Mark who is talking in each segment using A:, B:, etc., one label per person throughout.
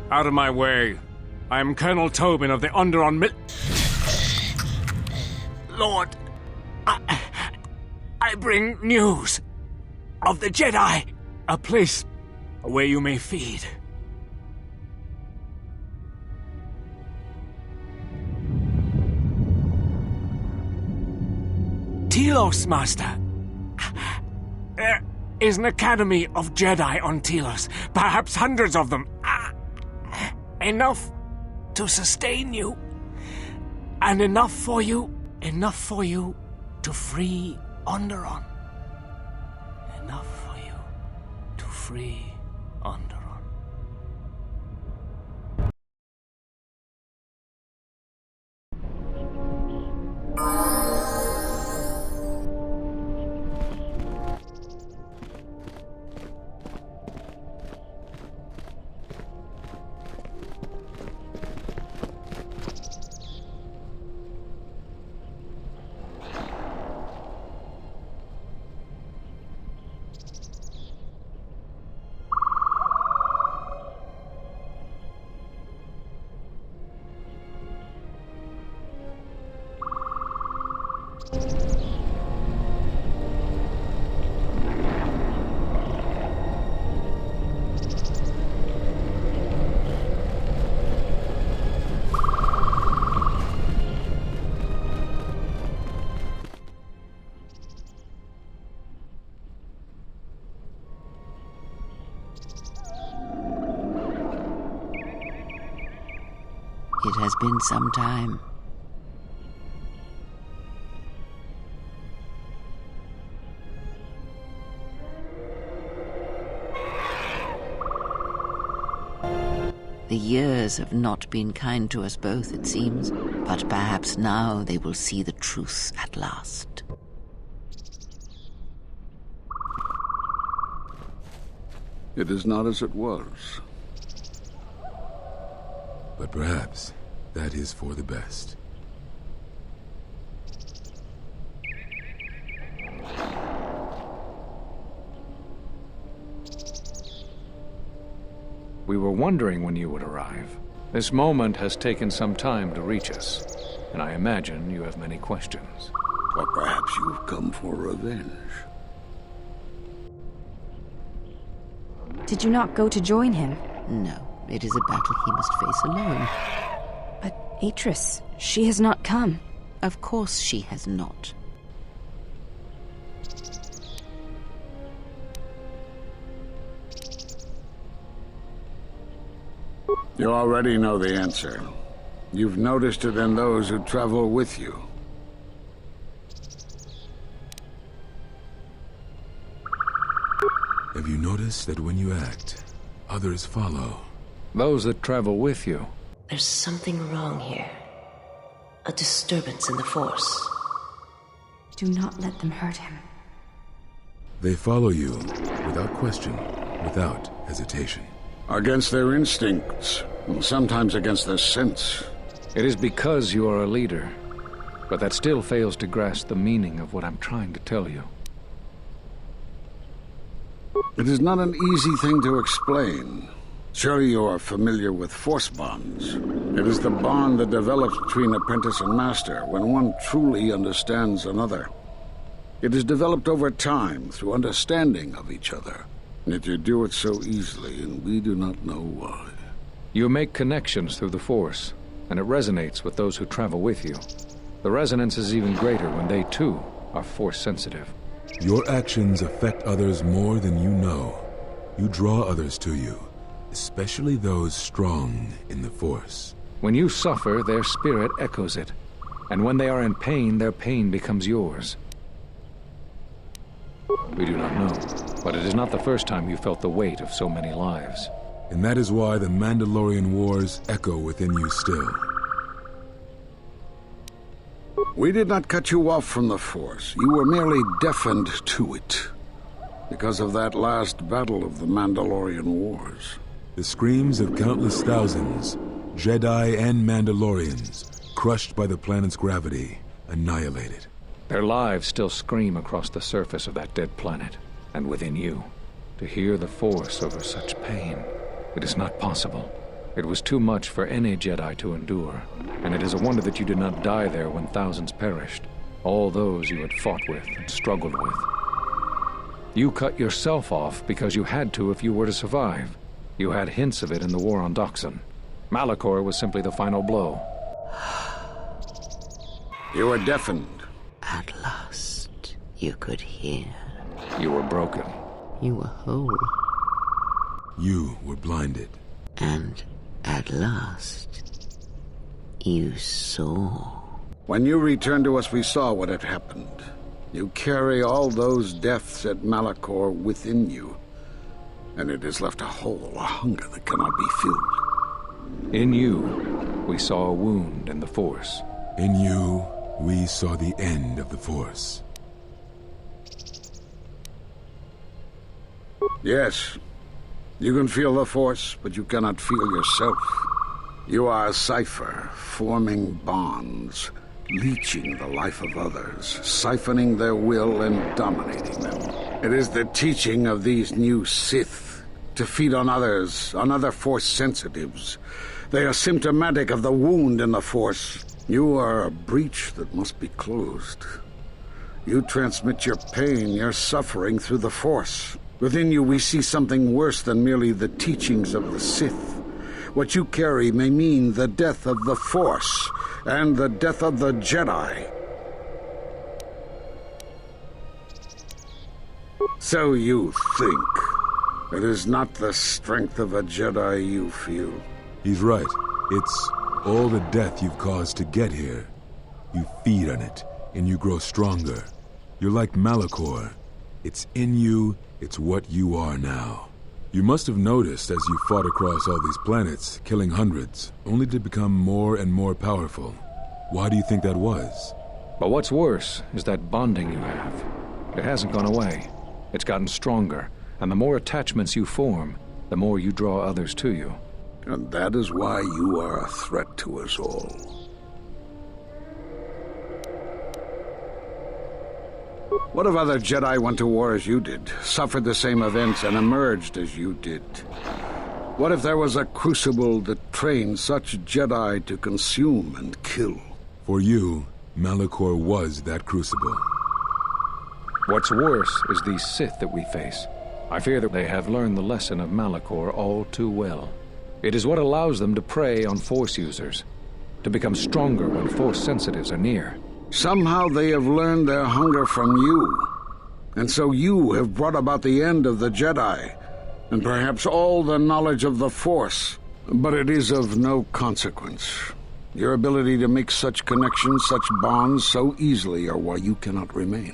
A: Out of my way. I am Colonel Tobin of the Onderon Lord, I bring news of the Jedi. A place where you may feed. Telos, Master. There is an academy of Jedi on Telos. Perhaps hundreds of them. Enough to sustain you. And enough for you to free Onderon. Enough for you to free Onderon.
B: It has been some time. The years have not been kind to us both, it seems, but perhaps now they will see the truth at last.
C: It is not as it was.
D: But perhaps that is for the best.
E: We were wondering when you would arrive. This moment has taken some time to reach us, and I imagine you have many questions.
C: Or perhaps you've come for revenge.
F: Did you not go to join him?
B: No, it is a battle he must face alone.
F: But Atris, she has not come.
B: Of course she has not.
C: You already know the answer. You've noticed it in those who travel with you.
D: Have you noticed that when you act, others follow?
E: Those that travel with you.
G: There's something wrong here. A disturbance in the Force.
F: Do not let them hurt him.
D: They follow you without question, without hesitation.
C: Against their instincts, and sometimes against their sense.
E: It is because you are a leader, but that still fails to grasp the meaning of what I'm trying to tell you.
C: It is not an easy thing to explain. Surely you are familiar with force bonds. It is the bond that develops between apprentice and master when one truly understands another. It is developed over time through understanding of each other. Yet you do it so easily, and we do not know why.
E: You make connections through the Force, and it resonates with those who travel with you. The resonance is even greater when they, too, are Force-sensitive.
D: Your actions affect others more than you know. You draw others to you, especially those strong in the Force.
E: When you suffer, their spirit echoes it. And when they are in pain, their pain becomes yours. We do not know, but it is not the first time you felt the weight of so many lives.
D: And that is why the Mandalorian Wars echo within you still.
C: We did not cut you off from the Force. You were merely deafened to it. Because of that last battle of the Mandalorian Wars.
D: The screams of countless thousands, Jedi and Mandalorians, crushed by the planet's gravity, annihilated.
E: Their lives still scream across the surface of that dead planet, and within you. To hear the Force over such pain, it is not possible. It was too much for any Jedi to endure, and it is a wonder that you did not die there when thousands perished, all those you had fought with and struggled with. You cut yourself off because you had to if you were to survive. You had hints of it in the war on Doxon. Malachor was simply the final blow.
C: You were deafened.
B: At last, you could hear.
E: You were broken.
B: You were whole.
D: You were blinded.
B: And at last, you saw.
C: When you returned to us, we saw what had happened. You carry all those deaths at Malachor within you, and it has left a hole, a hunger that cannot be filled.
E: In you, we saw a wound in the Force.
D: In you, we saw the end of the Force.
C: Yes, you can feel the Force, but you cannot feel yourself. You are a cipher, forming bonds, leeching the life of others, siphoning their will and dominating them. It is the teaching of these new Sith to feed on others, on other Force sensitives. They are symptomatic of the wound in the Force. You are a breach that must be closed. You transmit your pain, your suffering through the Force. Within you we see something worse than merely the teachings of the Sith. What you carry may mean the death of the Force, and the death of the Jedi. So you think. It is not the strength of a Jedi you feel.
D: He's right. It's all the death you've caused to get here. You feed on it, and you grow stronger. You're like Malachor. It's in you, it's what you are now. You must have noticed as you fought across all these planets, killing hundreds, only to become more and more powerful. Why do you think that was?
E: But what's worse is that bonding you have. It hasn't gone away. It's gotten stronger, and the more attachments you form, the more you draw others to you.
C: And that is why you are a threat to us all. What if other Jedi went to war as you did, suffered the same events, and emerged as you did? What if there was a crucible that trained such Jedi to consume and kill?
D: For you, Malachor was that crucible.
E: What's worse is these Sith that we face. I fear that they have learned the lesson of Malachor all too well. It is what allows them to prey on Force users, to become stronger when Force sensitives are near.
C: Somehow they have learned their hunger from you. And so you have brought about the end of the Jedi, and perhaps all the knowledge of the Force. But it is of no consequence. Your ability to make such connections, such bonds so easily are why you cannot remain.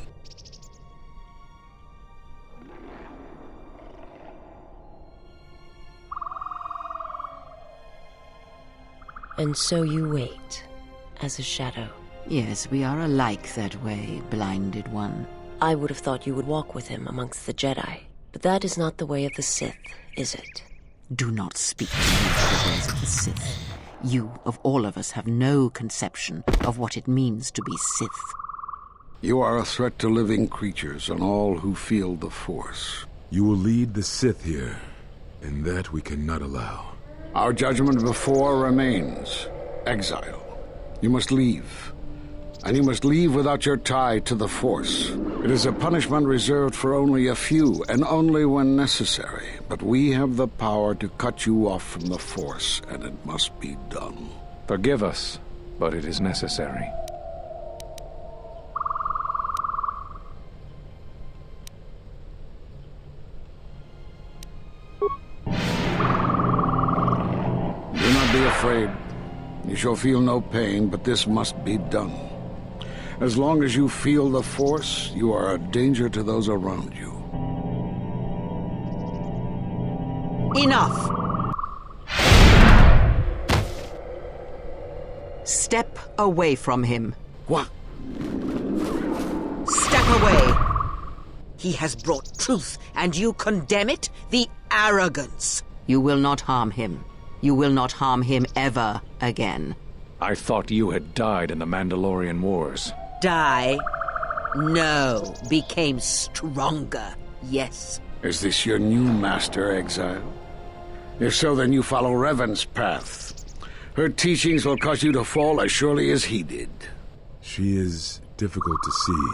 G: And so you wait, as a shadow.
B: Yes, we are alike that way, blinded one.
G: I would have thought you would walk with him amongst the Jedi. But that is not the way of the Sith, is it?
B: Do not speak to me of the ways of the Sith. You, of all of us, have no conception of what it means to be Sith.
C: You are a threat to living creatures and all who feel the Force.
D: You will lead the Sith here, and that we cannot allow.
C: Our judgment before remains. Exile. You must leave. And you must leave without your tie to the Force. It is a punishment reserved for only a few, and only when necessary. But we have the power to cut you off from the Force, and it must be done.
E: Forgive us, but it is necessary.
C: Do not be afraid. You shall feel no pain, but this must be done. As long as you feel the Force, you are a danger to those around you.
B: Enough! Step away from him.
C: What?
B: Step away! He has brought truth, and you condemn it? The arrogance! You will not harm him. You will not harm him ever again.
E: I thought you had died in the Mandalorian Wars.
B: Die? No. Became stronger. Yes.
C: Is this your new master, Exile? If so, then you follow Revan's path. Her teachings will cause you to fall as surely as he did.
D: She is difficult to see.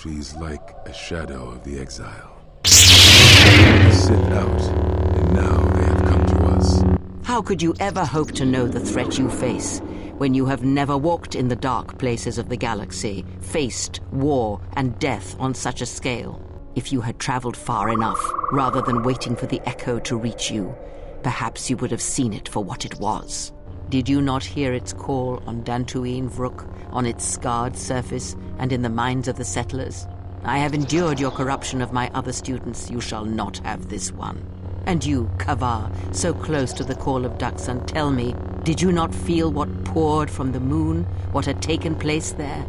D: She's like a shadow of the exile. Sit out, and now they have come to us.
B: How could you ever hope to know the threat you face when you have never walked in the dark places of the galaxy, faced war and death on such a scale? If you had traveled far enough, rather than waiting for the echo to reach you, perhaps you would have seen it for what it was. Did you not hear its call on Dantooine Vrook, on its scarred surface, and in the minds of the settlers? I have endured your corruption of my other students. You shall not have this one. And you, Kavar, so close to the call of Duxan, tell me, did you not feel what poured from the moon, what had taken place there?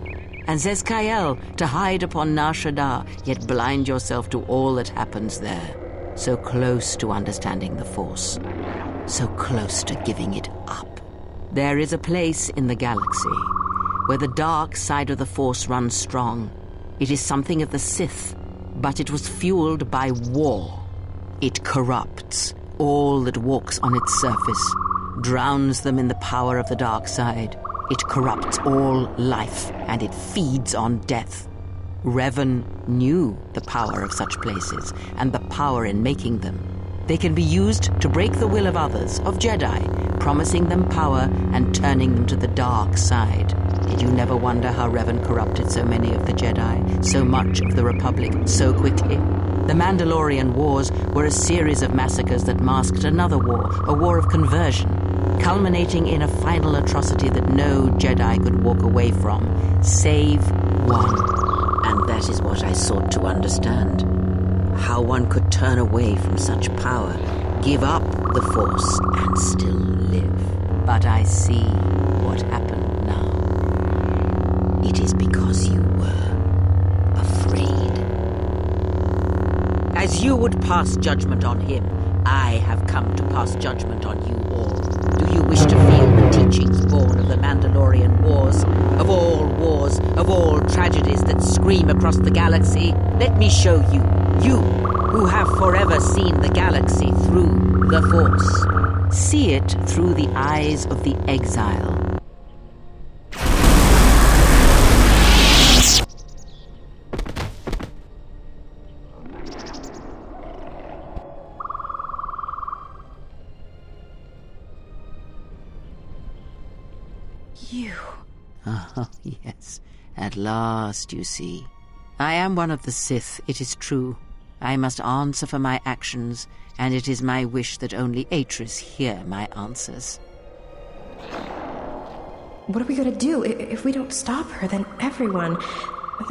B: And Zezkael, to hide upon Nar Shaddaa, yet blind yourself to all that happens there. So close to understanding the Force, so close to giving it up. There is a place in the galaxy where the dark side of the Force runs strong. It is something of the Sith, but it was fueled by war. It corrupts all that walks on its surface, drowns them in the power of the dark side. It corrupts all life, and it feeds on death. Revan knew the power of such places, and the power in making them. They can be used to break the will of others, of Jedi, promising them power and turning them to the dark side. Did you never wonder how Revan corrupted so many of the Jedi, so much of the Republic, so quickly? The Mandalorian Wars were a series of massacres that masked another war, a war of conversion, culminating in a final atrocity that no Jedi could walk away from, save one. And that is what I sought to understand. How one could turn away from such power, give up the Force, and still live. But I see what happened now. It is because you were afraid. As you would pass judgment on him, I have come to pass judgment on you all. Do you wish to feel the teachings born of the Mandalorian Wars, of all tragedies that scream across the galaxy? Let me show you, you who have forever seen the galaxy through the Force. See it through the eyes of the exile.
F: You.
B: Oh, yes. At last, you see. I am one of the Sith, it is true. I must answer for my actions, and it is my wish that only Atris hear my answers.
F: What are we gonna do? If we don't stop her, then everyone,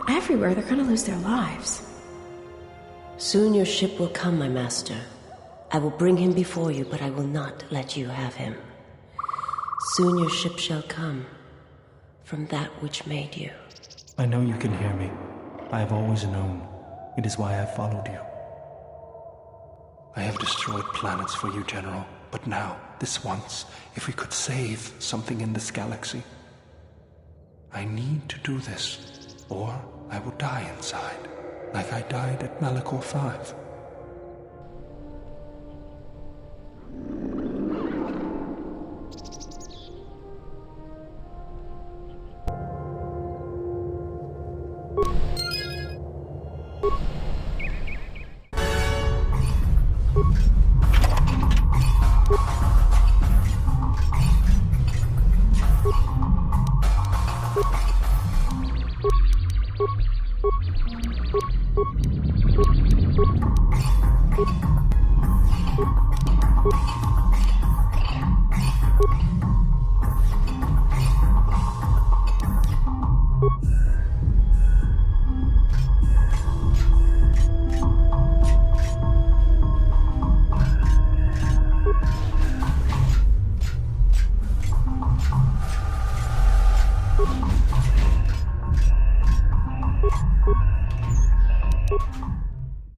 F: everywhere, they're gonna lose their lives.
G: Soon your ship will come, my master. I will bring him before you, but I will not let you have him. Soon your ship shall come from that which made you.
H: I know you can hear me. I have always known. It is why I followed you. I have destroyed planets for you, General. But now, this once, if we could save something in this galaxy. I need to do this, or I will die inside, like I died at Malachor 5.